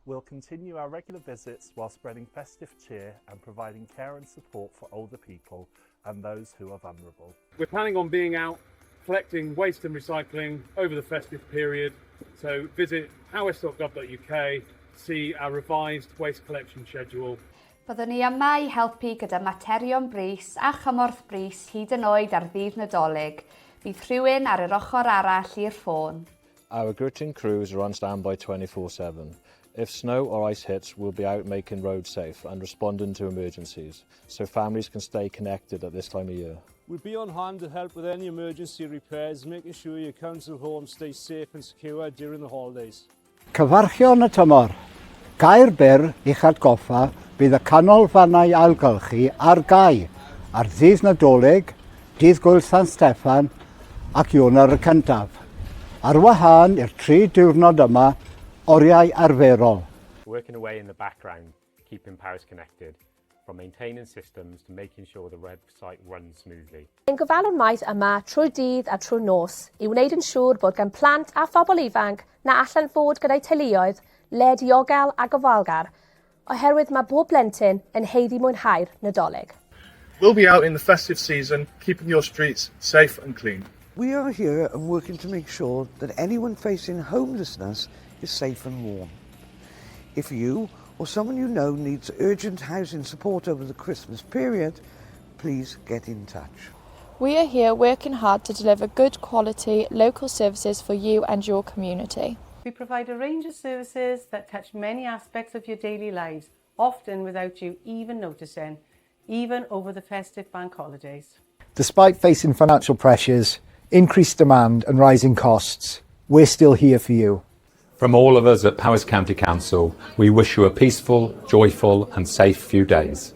We'll continue our regular visits while spreading festive cheer and providing care and support for older people and those who are vulnerable. We're planning on being out collecting waste and recycling over the festive period, so visit howes.gov.uk, see our revised waste collection schedule. Byddwn ni yma i helpu gyda materion bris a chymorth bris hyd yn oed ar ddydd Nadolig. Bydd rhywun ar yr ochr arall i'r ffôn. Our gritting crews are on standby 24/7. If snow or ice hits, we'll be out making roads safe and responding to emergencies, so families can stay connected at this time of year. We'll be on hand to help with any emergency repairs, making sure your council home stays safe and secure during the holidays. Cyfarchion y tymor. Gair byr i'ch atgoffa bydd y canolfannau ailgylchu ar gau ar ddydd Nadolig, dydd Gwyl San Steffan ac Ionawr y cyntaf. Ar wahân i'r 3 diwrnod yma, oriau arferol. Working away in the background, keeping Powys connected, from maintaining systems to making sure the website runs smoothly. Ein gofalwn maith yma trwy dydd a trwy nos i wneud yn siŵr bod gan plant a phobl ifanc na allan fod gyda'i teuluoedd le diogel a gofalgar, oherwydd mae bob blentyn yn heiddi mwynhau'r Nadolig. We'll be out in the festive season, keeping your streets safe and clean. We are here and working to make sure that anyone facing homelessness is safe and warm. If you or someone you know needs urgent housing support over the Christmas period, please get in touch. We are here working hard to deliver good quality local services for you and your community. We provide a range of services that touch many aspects of your daily lives, often without you even noticing, even over the festive bank holidays. Despite facing financial pressures, increased demand and rising costs, we're still here for you. From all of us at Powys County Council, we wish you a peaceful, joyful and safe few days.